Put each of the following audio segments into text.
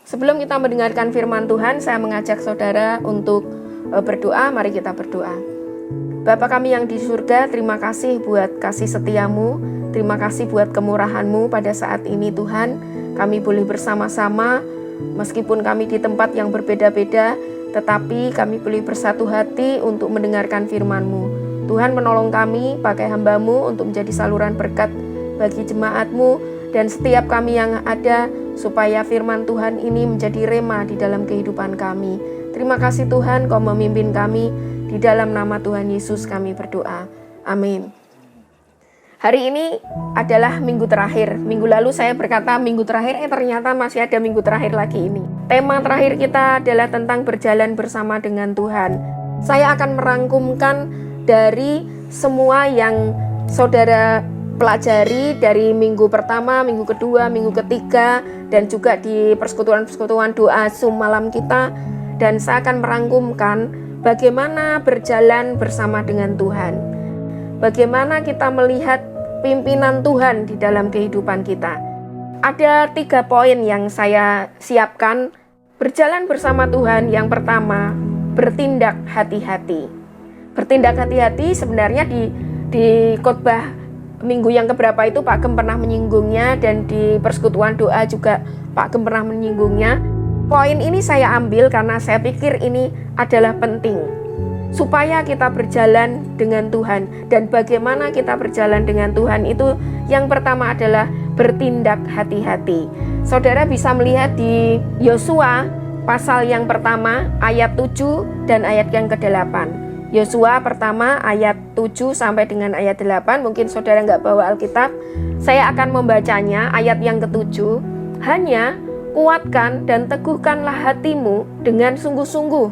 Sebelum kita mendengarkan firman Tuhan, saya mengajak saudara untuk berdoa. Mari kita berdoa. Bapa kami yang di surga, terima kasih buat kasih setiamu, terima kasih buat kemurahanmu pada saat ini Tuhan. Kami boleh bersama-sama, meskipun kami di tempat yang berbeda-beda, tetapi kami boleh bersatu hati untuk mendengarkan firman-Mu. Tuhan menolong kami, pakai hamba-Mu untuk menjadi saluran berkat bagi jemaat-Mu dan setiap kami yang ada, supaya firman Tuhan ini menjadi rema di dalam kehidupan kami. Terima kasih Tuhan, Kau memimpin kami. Di dalam nama Tuhan Yesus kami berdoa. Amin. Hari ini adalah minggu terakhir. Minggu lalu saya berkata minggu terakhir, ternyata masih ada minggu terakhir lagi ini. Tema terakhir kita adalah tentang berjalan bersama dengan Tuhan. Saya akan merangkumkan dari semua yang saudara pelajari dari minggu pertama, minggu kedua, minggu ketiga, dan juga di persekutuan-persekutuan doa Zoom malam kita. Dan saya akan merangkumkan bagaimana berjalan bersama dengan Tuhan. Bagaimana kita melihat pimpinan Tuhan di dalam kehidupan kita. Ada 3 poin yang saya siapkan. Berjalan bersama Tuhan, yang pertama, bertindak hati-hati. Bertindak hati-hati sebenarnya di khotbah minggu yang keberapa itu Pak Gem pernah menyinggungnya, dan di persekutuan doa juga Pak Gem pernah menyinggungnya. Poin ini saya ambil karena saya pikir ini adalah penting supaya kita berjalan dengan Tuhan. Dan bagaimana kita berjalan dengan Tuhan itu yang pertama adalah bertindak hati-hati. Saudara bisa melihat di Yosua pasal yang pertama ayat 7 dan ayat yang ke-8. Yosua pertama ayat 7 sampai dengan ayat 8. Mungkin saudara nggak bawa Alkitab, saya akan membacanya. Ayat yang ke-7, hanya kuatkan dan teguhkanlah hatimu dengan sungguh-sungguh.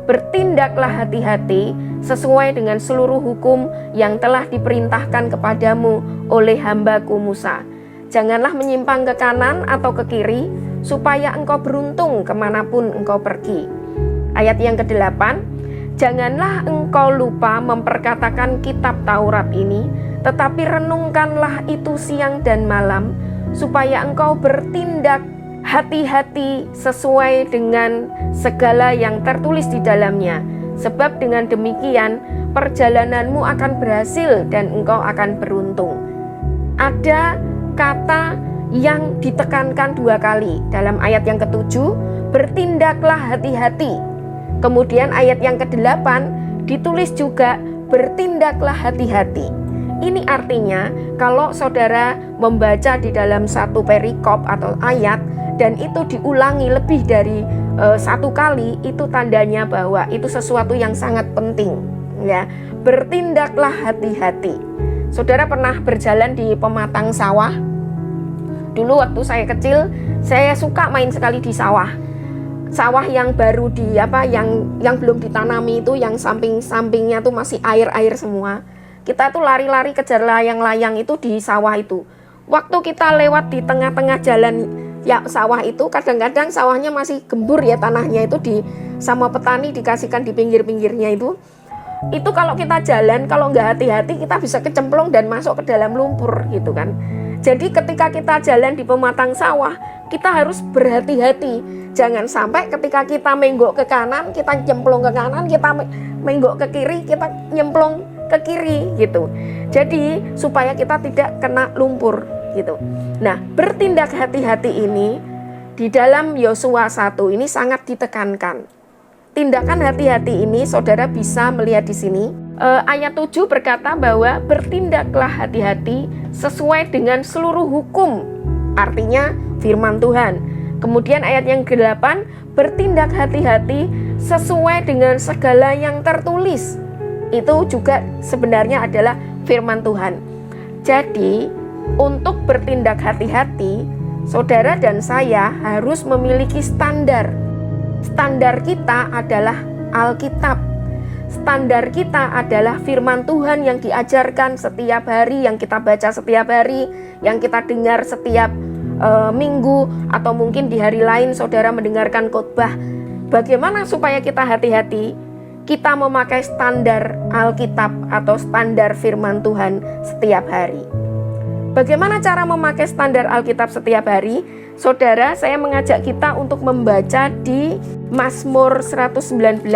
Bertindaklah hati-hati sesuai dengan seluruh hukum yang telah diperintahkan kepadamu oleh hambaku Musa. Janganlah menyimpang ke kanan atau ke kiri, supaya engkau beruntung kemanapun engkau pergi. Ayat yang ke-8, janganlah engkau lupa memperkatakan kitab Taurat ini, tetapi renungkanlah itu siang dan malam, supaya engkau bertindak hati-hati sesuai dengan segala yang tertulis di dalamnya. Sebab dengan demikian perjalananmu akan berhasil dan engkau akan beruntung. Ada kata yang ditekankan 2 kali dalam ayat yang ke-7, bertindaklah hati-hati. Kemudian ayat yang ke-8 ditulis juga bertindaklah hati-hati. Ini artinya kalau saudara membaca di dalam satu perikop atau ayat dan itu diulangi lebih dari 1 kali, itu tandanya bahwa itu sesuatu yang sangat penting, ya. Bertindaklah hati-hati. Saudara pernah berjalan di pematang sawah? Dulu waktu saya kecil, saya suka main sekali di sawah. Sawah yang baru yang belum ditanami itu, yang samping-sampingnya tuh masih air-air semua. Kita tuh lari-lari kejar layang-layang itu di sawah itu. Waktu kita lewat di tengah-tengah jalan ya sawah itu, kadang-kadang sawahnya masih gembur ya, tanahnya itu sama petani dikasihkan di pinggir-pinggirnya itu. Itu kalau kita jalan, kalau nggak hati-hati kita bisa kecemplung dan masuk ke dalam lumpur gitu kan. Jadi ketika kita jalan di pematang sawah, kita harus berhati-hati. Jangan sampai ketika kita menggok ke kanan, kita nyemplung ke kanan, kita menggok ke kiri, kita nyemplung ke kiri gitu. Jadi supaya kita tidak kena lumpur gitu. Nah, bertindak hati-hati ini di dalam Yosua 1 ini sangat ditekankan. Tindakan hati-hati ini saudara bisa melihat di sini. Ayat 7 berkata bahwa bertindaklah hati-hati sesuai dengan seluruh hukum. Artinya firman Tuhan. Kemudian ayat yang ke-8, bertindak hati-hati sesuai dengan segala yang tertulis. Itu juga sebenarnya adalah firman Tuhan. Jadi, untuk bertindak hati-hati, saudara dan saya harus memiliki standar. Standar kita adalah Alkitab. Standar kita adalah firman Tuhan yang diajarkan setiap hari, yang kita baca setiap hari, yang kita dengar setiap minggu, atau mungkin di hari lain saudara mendengarkan khotbah. Bagaimana supaya kita hati-hati? Kita memakai standar Alkitab atau standar firman Tuhan setiap hari. Bagaimana cara memakai standar Alkitab setiap hari? Saudara, saya mengajak kita untuk membaca di Mazmur 119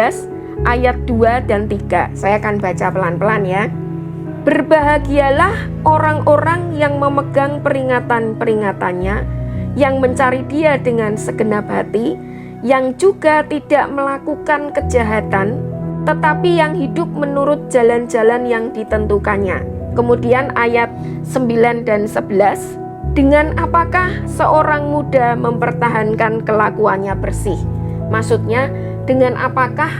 ayat 2 dan 3. Saya akan baca pelan-pelan ya. Berbahagialah orang-orang yang memegang peringatan-peringatannya, yang mencari Dia dengan segenap hati, yang juga tidak melakukan kejahatan, tetapi yang hidup menurut jalan-jalan yang ditentukannya. Kemudian ayat 9 dan 11, dengan apakah seorang muda mempertahankan kelakuannya bersih? Maksudnya, dengan apakah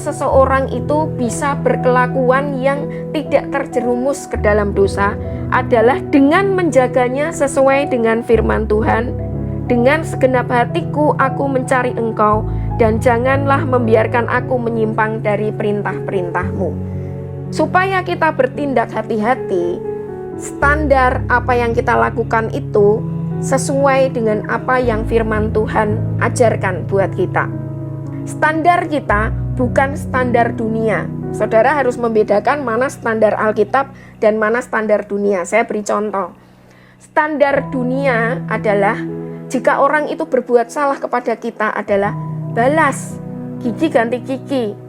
seseorang itu bisa berkelakuan yang tidak terjerumus ke dalam dosa? Adalah dengan menjaganya sesuai dengan firman Tuhan. Dengan segenap hatiku aku mencari Engkau, dan janganlah membiarkan aku menyimpang dari perintah-perintah-Mu. Supaya kita bertindak hati-hati, standar apa yang kita lakukan itu sesuai dengan apa yang firman Tuhan ajarkan buat kita. Standar kita bukan standar dunia. Saudara harus membedakan mana standar Alkitab dan mana standar dunia. Saya beri contoh. Standar dunia adalah jika orang itu berbuat salah kepada kita adalah balas, gigi ganti gigi.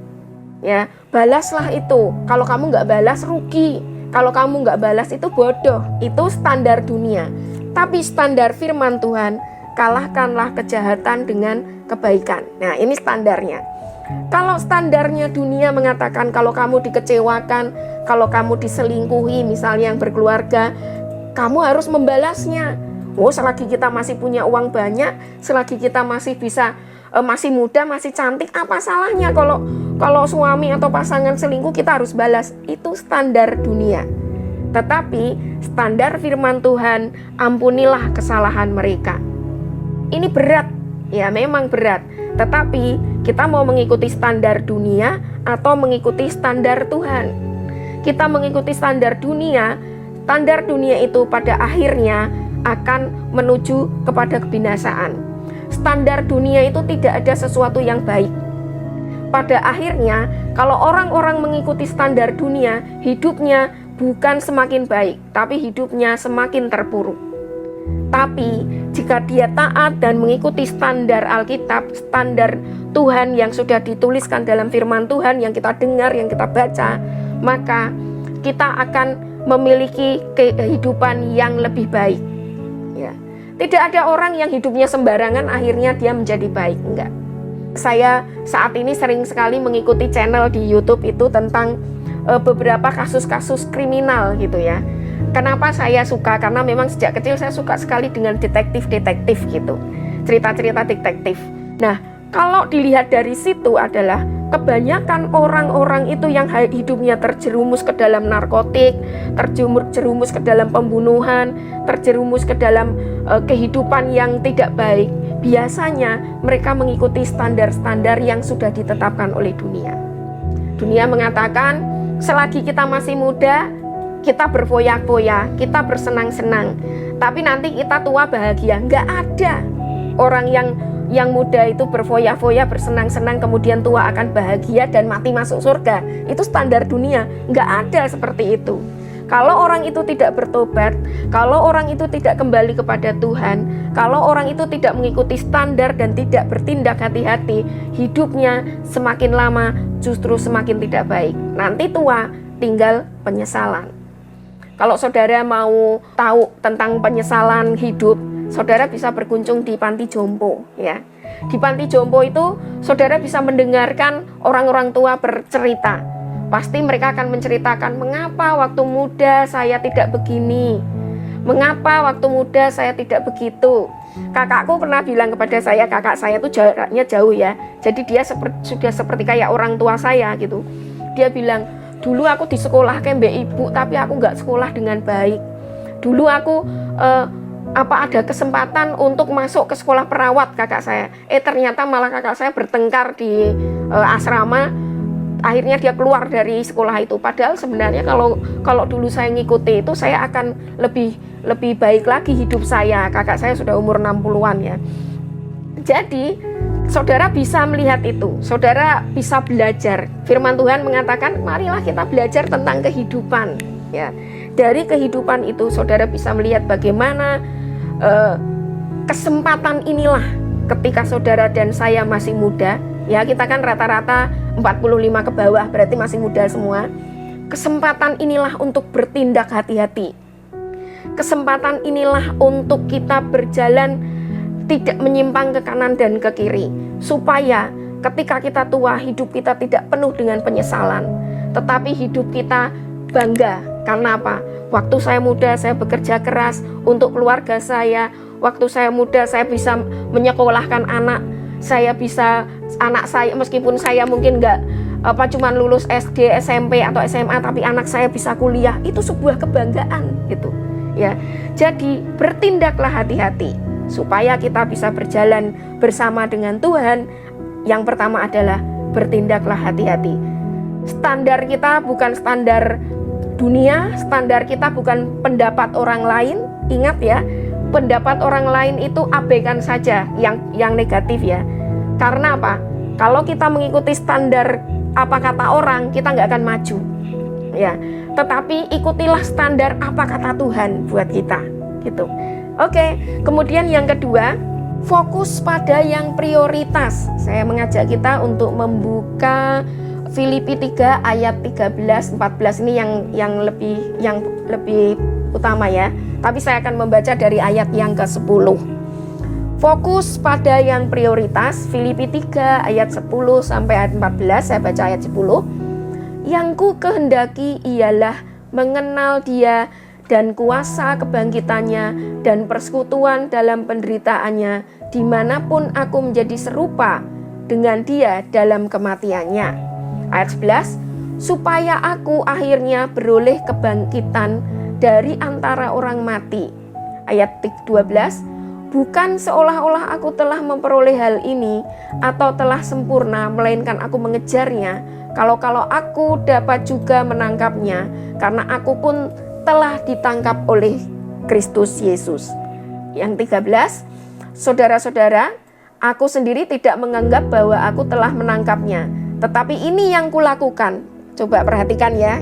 Ya, balaslah itu. Kalau kamu nggak balas rugi. Kalau kamu nggak balas itu bodoh. Itu standar dunia. Tapi standar firman Tuhan, kalahkanlah kejahatan dengan kebaikan. Nah, ini standarnya. Kalau standarnya dunia mengatakan kalau kamu dikecewakan, kalau kamu diselingkuhi misalnya yang berkeluarga, kamu harus membalasnya. Oh, selagi kita masih punya uang banyak, selagi kita masih bisa masih muda, masih cantik, apa salahnya kalau suami atau pasangan selingkuh kita harus balas? Itu standar dunia. Tetapi standar firman Tuhan, ampunilah kesalahan mereka. Ini berat, ya memang berat. Tetapi kita mau mengikuti standar dunia atau mengikuti standar Tuhan? Kita mengikuti standar dunia itu pada akhirnya akan menuju kepada kebinasaan. Standar dunia itu tidak ada sesuatu yang baik. Pada akhirnya, kalau orang-orang mengikuti standar dunia, hidupnya bukan semakin baik, tapi hidupnya semakin terpuruk. Tapi, jika dia taat dan mengikuti standar Alkitab, standar Tuhan yang sudah dituliskan dalam firman Tuhan, yang kita dengar, yang kita baca, maka kita akan memiliki kehidupan yang lebih baik. Ya. Tidak ada orang yang hidupnya sembarangan akhirnya dia menjadi baik, enggak. Saya saat ini sering sekali mengikuti channel di YouTube itu tentang beberapa kasus-kasus kriminal gitu ya. Kenapa saya suka? Karena memang sejak kecil saya suka sekali dengan detektif-detektif gitu. Cerita-cerita detektif. Nah, kalau dilihat dari situ adalah kebanyakan orang-orang itu yang hidupnya terjerumus ke dalam narkotik, terjerumus ke dalam pembunuhan, terjerumus ke dalam kehidupan yang tidak baik. Biasanya mereka mengikuti standar-standar yang sudah ditetapkan oleh dunia. Dunia mengatakan selagi kita masih muda, kita berfoya-foya, kita bersenang-senang. Tapi nanti kita tua bahagia. Nggak ada orang yang muda itu berfoya-foya, bersenang-senang, kemudian tua akan bahagia dan mati masuk surga. Itu standar dunia. Nggak ada seperti itu. Kalau orang itu tidak bertobat, kalau orang itu tidak kembali kepada Tuhan, kalau orang itu tidak mengikuti standar dan tidak bertindak hati-hati, hidupnya semakin lama justru semakin tidak baik. Nanti tua tinggal penyesalan. Kalau saudara mau tahu tentang penyesalan hidup, saudara bisa berkunjung di panti jompo ya. Di panti jompo itu saudara bisa mendengarkan orang-orang tua bercerita. Pasti mereka akan menceritakan mengapa waktu muda saya tidak begini, mengapa waktu muda saya tidak begitu. Kakakku pernah bilang kepada saya, kakak saya itu jaraknya jauh ya, jadi dia sudah seperti kayak orang tua saya gitu. Dia bilang, dulu aku di sekolah kayak mbak ibu, tapi aku nggak sekolah dengan baik. Dulu aku ada kesempatan untuk masuk ke sekolah perawat kakak saya. Ternyata malah kakak saya bertengkar di asrama. Akhirnya dia keluar dari sekolah itu. Padahal sebenarnya kalau dulu saya ngikuti itu, saya akan lebih baik lagi hidup saya. Kakak saya sudah umur 60-an ya. Jadi saudara bisa melihat itu, saudara bisa belajar. Firman Tuhan mengatakan, marilah kita belajar tentang kehidupan ya. Dari kehidupan itu saudara bisa melihat bagaimana kesempatan inilah ketika saudara dan saya masih muda, ya kita kan rata-rata 45 ke bawah, berarti masih muda semua. Kesempatan inilah untuk bertindak hati-hati. Kesempatan inilah untuk kita berjalan tidak menyimpang ke kanan dan ke kiri, supaya ketika kita tua, hidup kita tidak penuh dengan penyesalan, tetapi hidup kita bangga. Karena apa? Waktu saya muda, saya bekerja keras untuk keluarga saya. Waktu saya muda, saya bisa menyekolahkan anak saya, meskipun saya mungkin cuman lulus SD, SMP atau SMA, tapi anak saya bisa kuliah. Itu sebuah kebanggaan gitu ya. Jadi bertindaklah hati-hati supaya kita bisa berjalan bersama dengan Tuhan. Yang pertama adalah bertindaklah hati-hati. Standar kita bukan standar dunia, standar kita bukan pendapat orang lain. Ingat ya, pendapat orang lain itu abaikan saja yang negatif ya. Karena apa? Kalau kita mengikuti standar apa kata orang, kita nggak akan maju ya. Tetapi ikutilah standar apa kata Tuhan buat kita gitu. Oke, kemudian yang kedua, fokus pada yang prioritas. Saya mengajak kita untuk membuka Filipi 3 ayat 13-14. Ini yang lebih utama ya. Tapi saya akan membaca dari ayat yang ke-10. Fokus pada yang prioritas. Filipi 3 ayat 10 sampai ayat 14. Saya baca ayat 10. Yang ku kehendaki ialah mengenal Dia dan kuasa kebangkitannya dan persekutuan dalam penderitaannya, dimanapun aku menjadi serupa dengan Dia dalam kematiannya. Ayat 11, supaya aku akhirnya beroleh kebangkitan dari antara orang mati. Ayat 12, bukan seolah-olah aku telah memperoleh hal ini atau telah sempurna, melainkan aku mengejarnya, kalau aku dapat juga menangkapnya, karena aku pun telah ditangkap oleh Kristus Yesus. Yang 13, saudara-saudara, aku sendiri tidak menganggap bahwa aku telah menangkapnya, tetapi ini yang kulakukan. Coba perhatikan ya.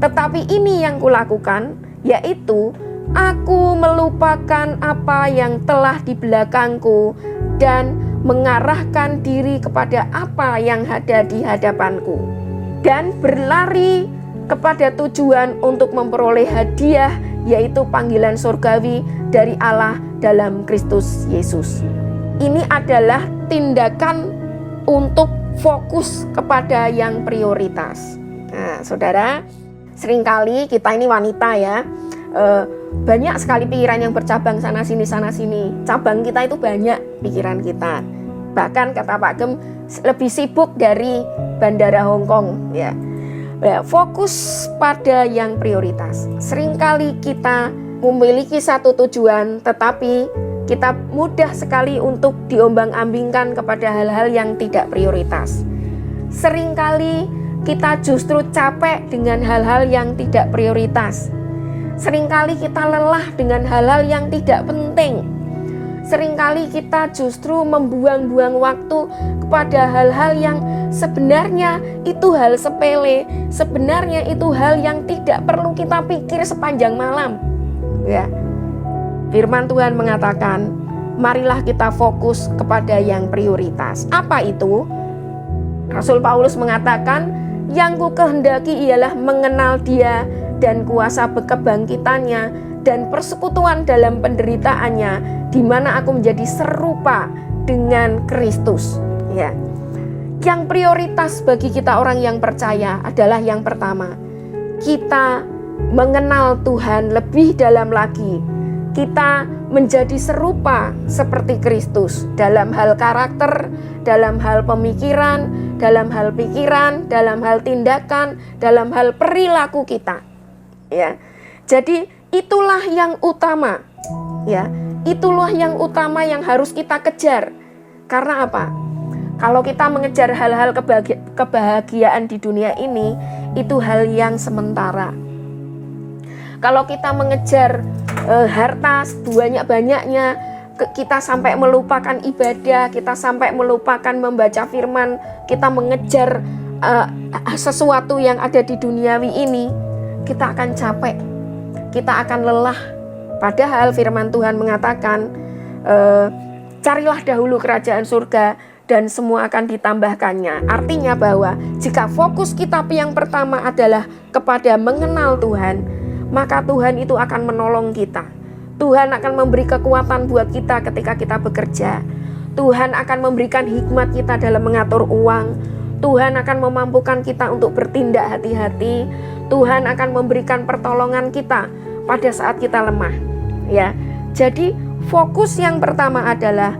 Tetapi ini yang kulakukan, yaitu aku melupakan apa yang telah di belakangku dan mengarahkan diri kepada apa yang ada di hadapanku, dan berlari kepada tujuan untuk memperoleh hadiah, yaitu panggilan surgawi dari Allah dalam Kristus Yesus. Ini adalah tindakan untuk fokus kepada yang prioritas. Nah, saudara, seringkali kita ini wanita ya, banyak sekali pikiran yang bercabang sana sini. Cabang kita itu banyak pikiran kita. Bahkan kata Pak Gem lebih sibuk dari bandara Hong Kong ya. Fokus pada yang prioritas. Seringkali kita memiliki satu tujuan, tetapi kita mudah sekali untuk diombang-ambingkan kepada hal-hal yang tidak prioritas. Seringkali kita justru capek dengan hal-hal yang tidak prioritas. Seringkali kita lelah dengan hal-hal yang tidak penting. Seringkali kita justru membuang-buang waktu kepada hal-hal yang sebenarnya itu hal sepele, sebenarnya itu hal yang tidak perlu kita pikir sepanjang malam. Ya. Firman Tuhan mengatakan, marilah kita fokus kepada yang prioritas. Apa itu? Rasul Paulus mengatakan, yang ku kehendaki ialah mengenal Dia dan kuasa kebangkitannya dan persekutuan dalam penderitaannya, di mana aku menjadi serupa dengan Kristus. Ya. Yang prioritas bagi kita orang yang percaya adalah yang pertama, kita mengenal Tuhan lebih dalam lagi. Kita menjadi serupa seperti Kristus dalam hal karakter, dalam hal pemikiran, dalam hal pikiran, dalam hal tindakan, dalam hal perilaku kita. Ya. Jadi itulah yang utama. Ya. Itulah yang utama yang harus kita kejar. Karena apa? Kalau kita mengejar hal-hal kebahagiaan di dunia ini, itu hal yang sementara. Kalau kita mengejar harta sebanyak-banyaknya, kita sampai melupakan ibadah, kita sampai melupakan membaca firman, kita mengejar sesuatu yang ada di duniawi ini, kita akan capek. kita akan lelah. Padahal firman Tuhan mengatakan, carilah dahulu kerajaan surga dan semua akan ditambahkannya. Artinya bahwa jika fokus kita yang pertama adalah kepada mengenal Tuhan, maka Tuhan itu akan menolong kita. Tuhan akan memberi kekuatan buat kita ketika kita bekerja. Tuhan akan memberikan hikmat kita dalam mengatur uang. Tuhan akan memampukan kita untuk bertindak hati-hati. Tuhan akan memberikan pertolongan kita pada saat kita lemah. Ya, jadi fokus yang pertama adalah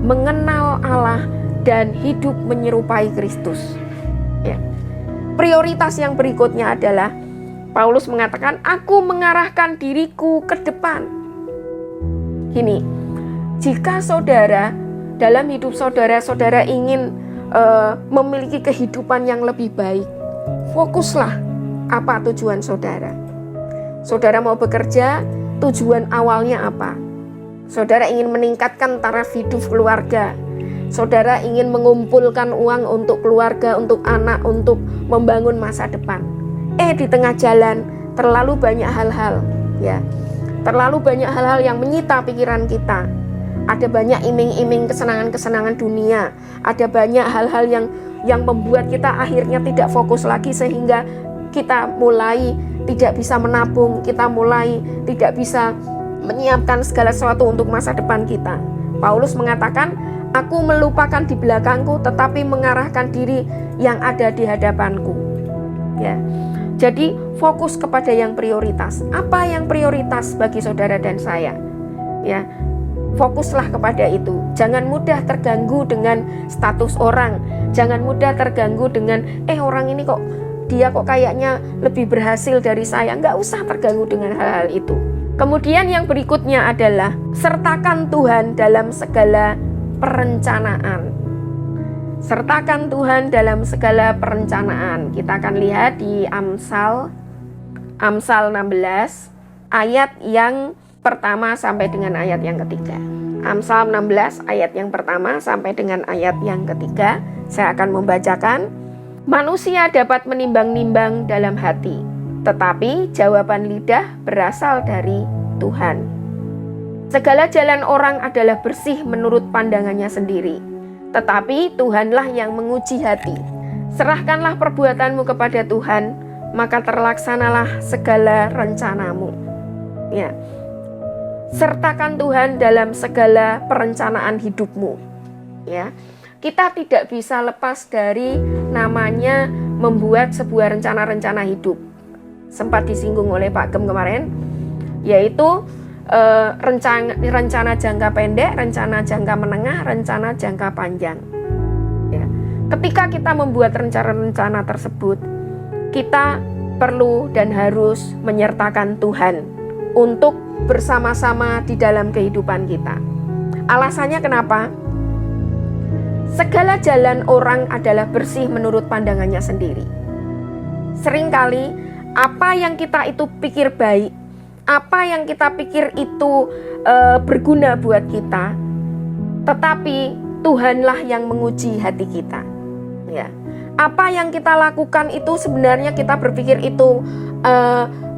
mengenal Allah dan hidup menyerupai Kristus. Ya. Prioritas yang berikutnya adalah Paulus mengatakan, aku mengarahkan diriku ke depan. Gini, jika saudara dalam hidup saudara ingin memiliki kehidupan yang lebih baik, fokuslah apa tujuan saudara. Saudara mau bekerja, tujuan awalnya apa? Saudara ingin meningkatkan taraf hidup keluarga. Saudara ingin mengumpulkan uang untuk keluarga, untuk anak, untuk membangun masa depan. Di tengah jalan terlalu banyak hal-hal, ya. Terlalu banyak hal-hal yang menyita pikiran kita. Ada banyak iming-iming kesenangan-kesenangan dunia. Ada banyak hal-hal yang membuat kita akhirnya tidak fokus lagi, sehingga kita mulai tidak bisa menabung, kita mulai tidak bisa menyiapkan segala sesuatu untuk masa depan kita. Paulus mengatakan, aku melupakan di belakangku tetapi mengarahkan diri yang ada di hadapanku. Ya. Jadi fokus kepada yang prioritas. Apa yang prioritas bagi saudara dan saya? Ya. Fokuslah kepada itu. Jangan mudah terganggu dengan status orang. Jangan mudah terganggu dengan orang ini kok dia kok kayaknya lebih berhasil dari saya. Enggak usah terganggu dengan hal-hal itu. Kemudian yang berikutnya adalah sertakan Tuhan dalam segala perencanaan. Sertakan Tuhan dalam segala perencanaan. Kita akan lihat di Amsal 16 ayat yang pertama sampai dengan ayat yang ketiga. Amsal 16 ayat yang pertama sampai dengan ayat yang ketiga. Saya akan membacakan. Manusia dapat menimbang-nimbang dalam hati, tetapi jawaban lidah berasal dari Tuhan. Segala jalan orang adalah bersih menurut pandangannya sendiri, tetapi Tuhanlah yang menguji hati. Serahkanlah perbuatanmu kepada Tuhan, maka terlaksanalah segala rencanamu. Ya. Sertakan Tuhan dalam segala perencanaan hidupmu. Ya. Kita tidak bisa lepas dari namanya membuat sebuah rencana-rencana hidup. Sempat disinggung oleh Pak Gem kemarin, yaitu rencana jangka pendek, rencana jangka menengah, rencana jangka panjang. Ya. Ketika kita membuat rencana-rencana tersebut, kita perlu dan harus menyertakan Tuhan untuk bersama-sama di dalam kehidupan kita. Alasannya kenapa? Segala jalan orang adalah bersih menurut pandangannya sendiri. Seringkali apa yang kita itu pikir baik, apa yang kita pikir itu berguna buat kita, tetapi Tuhanlah yang menguji hati kita. Ya. Apa yang kita lakukan itu sebenarnya kita berpikir itu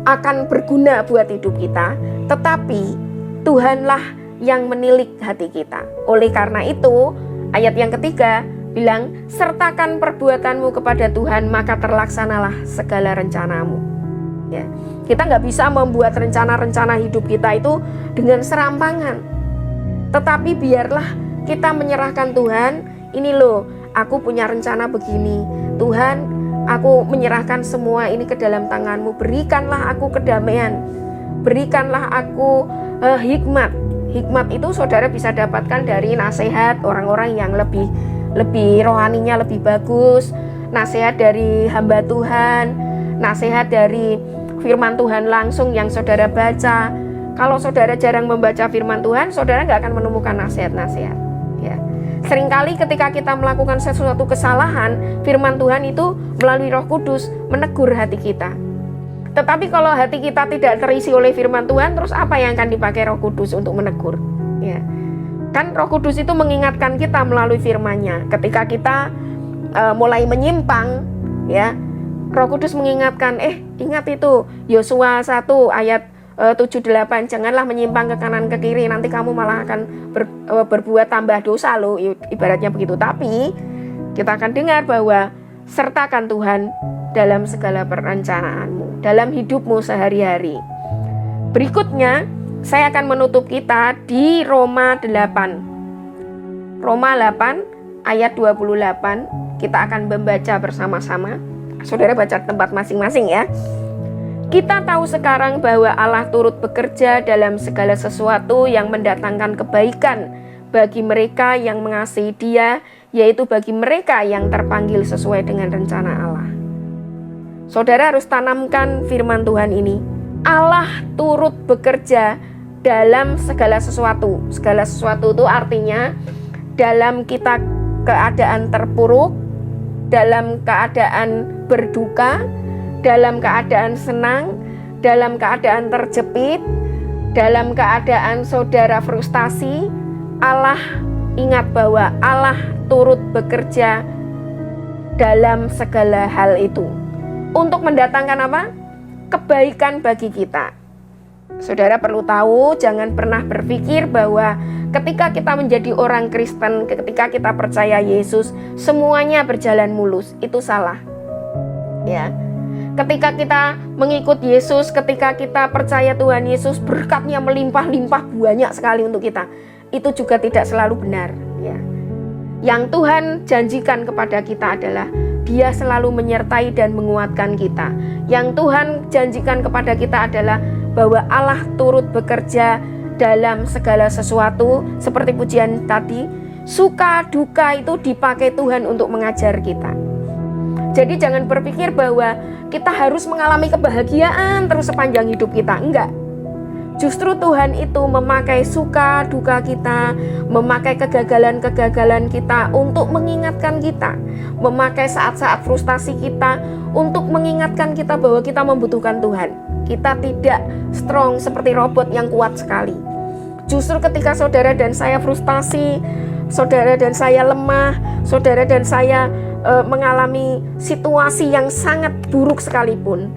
akan berguna buat hidup kita, tetapi Tuhanlah yang menilik hati kita. Oleh karena itu, ayat yang ketiga bilang, sertakan perbuatanmu kepada Tuhan, maka terlaksanalah segala rencanamu. Ya. Kita nggak bisa membuat rencana-rencana hidup kita itu dengan serampangan. Tetapi biarlah kita menyerahkan Tuhan, ini loh, aku punya rencana begini. Tuhan, aku menyerahkan semua ini ke dalam tangan-Mu. Berikanlah aku kedamaian. Berikanlah aku hikmat. Hikmat itu saudara bisa dapatkan dari nasihat orang-orang yang lebih rohaninya lebih bagus. Nasihat dari hamba Tuhan. Nasihat dari firman Tuhan langsung yang saudara baca. Kalau saudara jarang membaca firman Tuhan, saudara nggak akan menemukan nasihat-nasihat. Ya. Seringkali ketika kita melakukan sesuatu kesalahan, firman Tuhan itu melalui Roh Kudus menegur hati kita. Tetapi kalau hati kita tidak terisi oleh firman Tuhan, terus apa yang akan dipakai Roh Kudus untuk menegur? Ya. Kan Roh Kudus itu mengingatkan kita melalui firman-Nya. Ketika kita mulai menyimpang, ya, Roh Kudus mengingatkan, ingat itu Yosua 1 ayat 7:8, janganlah menyimpang ke kanan ke kiri, nanti kamu malah akan berbuat tambah dosa loh, ibaratnya begitu. Tapi kita akan dengar bahwa sertakan Tuhan dalam segala perencanaanmu, dalam hidupmu sehari-hari. Berikutnya saya akan menutup kita di Roma 8. Roma 8 ayat 28, kita akan membaca bersama-sama. Saudara baca tempat masing-masing ya. Kita tahu sekarang bahwa Allah turut bekerja dalam segala sesuatu yang mendatangkan kebaikan bagi mereka yang mengasihi Dia, yaitu bagi mereka yang terpanggil sesuai dengan rencana Allah. Saudara harus tanamkan firman Tuhan ini. Allah turut bekerja dalam segala sesuatu. Segala sesuatu itu artinya dalam kita keadaan terpuruk, dalam keadaan berduka, dalam keadaan senang, dalam keadaan terjepit, dalam keadaan saudara frustasi, Allah ingat bahwa Allah turut bekerja dalam segala hal itu. Untuk mendatangkan apa? Kebaikan bagi kita. Saudara perlu tahu, jangan pernah berpikir bahwa ketika kita menjadi orang Kristen, ketika kita percaya Yesus, semuanya berjalan mulus. Itu salah. Ya. Ketika kita mengikut Yesus, ketika kita percaya Tuhan Yesus, berkatnya melimpah-limpah banyak sekali untuk kita. Itu juga tidak selalu benar. Ya. Yang Tuhan janjikan kepada kita adalah Dia selalu menyertai dan menguatkan kita. Yang Tuhan janjikan kepada kita adalah bahwa Allah turut bekerja dalam segala sesuatu. Seperti pujian tadi, suka duka itu dipakai Tuhan untuk mengajar kita. Jadi jangan berpikir bahwa kita harus mengalami kebahagiaan terus sepanjang hidup kita. Enggak. Justru Tuhan itu memakai suka duka kita, memakai kegagalan-kegagalan kita untuk mengingatkan kita, memakai saat-saat frustasi kita untuk mengingatkan kita bahwa kita membutuhkan Tuhan. Kita tidak strong seperti robot yang kuat sekali. Justru ketika saudara dan saya frustasi, saudara dan saya lemah, saudara dan saya mengalami situasi yang sangat buruk sekalipun,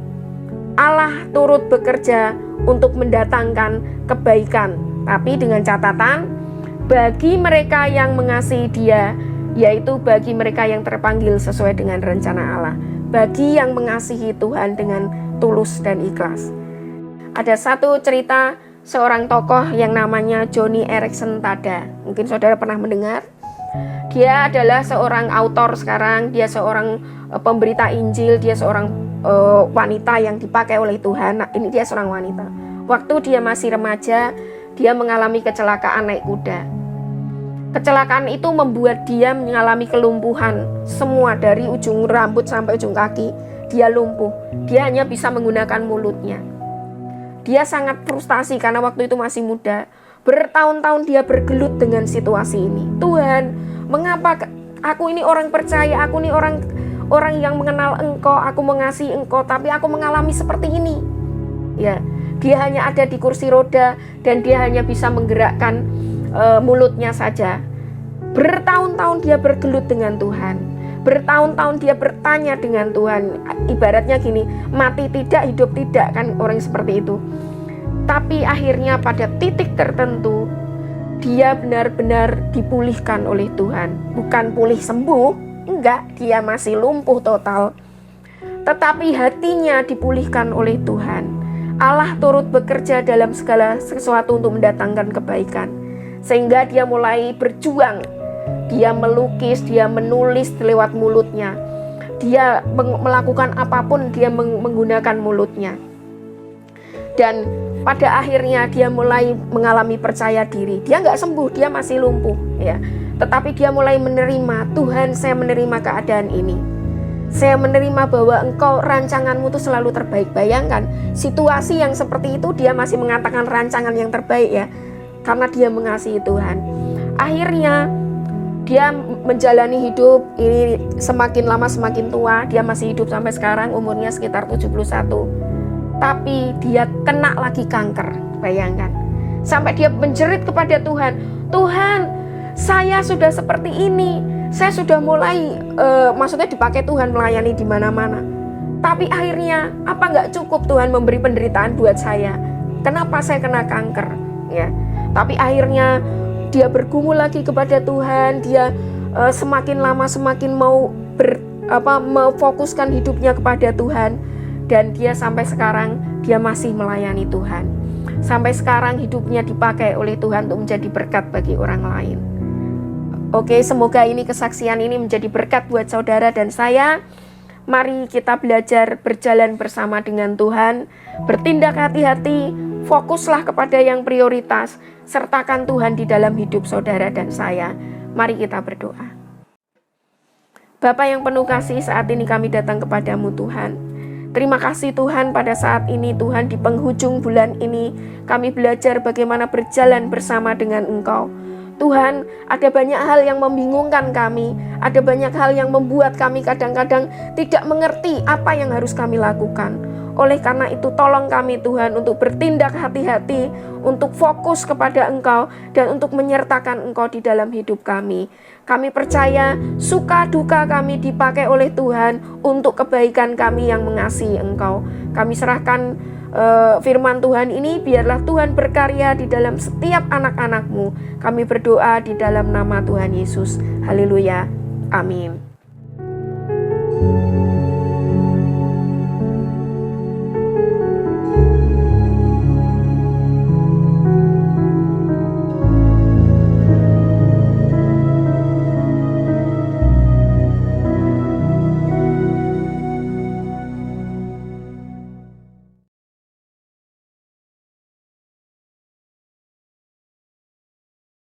Allah turut bekerja untuk mendatangkan kebaikan. Tapi dengan catatan, bagi mereka yang mengasihi Dia, yaitu bagi mereka yang terpanggil sesuai dengan rencana Allah, bagi yang mengasihi Tuhan dengan tulus dan ikhlas. Ada satu cerita seorang tokoh yang namanya Joni Eareckson Tada. Mungkin saudara pernah mendengar. Dia adalah seorang autor sekarang, dia seorang pemberita Injil, dia seorang wanita yang dipakai oleh Tuhan. Nah, ini dia seorang wanita. Waktu dia masih remaja, dia mengalami kecelakaan naik kuda. Kecelakaan itu membuat dia mengalami kelumpuhan semua dari ujung rambut sampai ujung kaki. Dia lumpuh. Dia hanya bisa menggunakan mulutnya. Dia sangat frustasi karena waktu itu masih muda. Bertahun-tahun dia bergelut dengan situasi ini. Tuhan, mengapa aku ini orang percaya, aku ini orang yang mengenal Engkau, aku mengasihi Engkau, tapi aku mengalami seperti ini. Ya, dia hanya ada di kursi roda dan dia hanya bisa menggerakkan mulutnya saja. Bertahun-tahun dia bergelut dengan Tuhan. Bertahun-tahun dia bertanya dengan Tuhan. Ibaratnya gini, mati tidak, hidup tidak, kan orang seperti itu. Tapi akhirnya pada titik tertentu dia benar-benar dipulihkan oleh Tuhan. Bukan pulih sembuh, enggak, dia masih lumpuh total. Tetapi hatinya dipulihkan oleh Tuhan. Allah turut bekerja dalam segala sesuatu untuk mendatangkan kebaikan. Sehingga dia mulai berjuang. Dia melukis, dia menulis lewat mulutnya. Dia melakukan apapun, dia menggunakan mulutnya. Dan pada akhirnya dia mulai mengalami percaya diri. Dia nggak sembuh, dia masih lumpuh, ya. Tetapi dia mulai menerima, Tuhan, saya menerima keadaan ini. Saya menerima bahwa Engkau, rancanganmu itu selalu terbaik. Bayangkan, situasi yang seperti itu dia masih mengatakan rancangan yang terbaik, ya. Karena dia mengasihi Tuhan. Akhirnya dia menjalani hidup ini semakin lama semakin tua. Dia masih hidup sampai sekarang, umurnya sekitar 71. Tapi dia kena lagi kanker, bayangkan. Sampai dia menjerit kepada Tuhan, Tuhan, saya sudah seperti ini. Saya sudah mulai, maksudnya dipakai Tuhan melayani di mana-mana. Tapi akhirnya, apa nggak cukup Tuhan memberi penderitaan buat saya? kenapa saya kena kanker, ya. Tapi akhirnya dia bergumul lagi kepada Tuhan, dia semakin lama semakin mau memfokuskan hidupnya kepada Tuhan, dan dia sampai sekarang dia masih melayani Tuhan. Sampai sekarang hidupnya dipakai oleh Tuhan untuk menjadi berkat bagi orang lain. Oke, semoga ini kesaksian ini menjadi berkat buat saudara dan saya. Mari kita belajar berjalan bersama dengan Tuhan, bertindak hati-hati, fokuslah kepada yang prioritas, sertakan Tuhan di dalam hidup saudara dan saya. Mari kita berdoa. Bapa yang penuh kasih, saat ini kami datang kepadamu Tuhan. Terima kasih Tuhan, pada saat ini Tuhan, di penghujung bulan ini kami belajar bagaimana berjalan bersama dengan Engkau. Tuhan, ada banyak hal yang membingungkan kami, ada banyak hal yang membuat kami kadang-kadang tidak mengerti apa yang harus kami lakukan. Oleh karena itu, tolong kami Tuhan untuk bertindak hati-hati, untuk fokus kepada Engkau, dan untuk menyertakan Engkau di dalam hidup kami. Kami percaya suka duka kami dipakai oleh Tuhan untuk kebaikan kami yang mengasihi Engkau. Kami serahkan firman Tuhan ini, biarlah Tuhan berkarya di dalam setiap anak-anak-Mu. Kami berdoa di dalam nama Tuhan Yesus. Haleluya. Amin.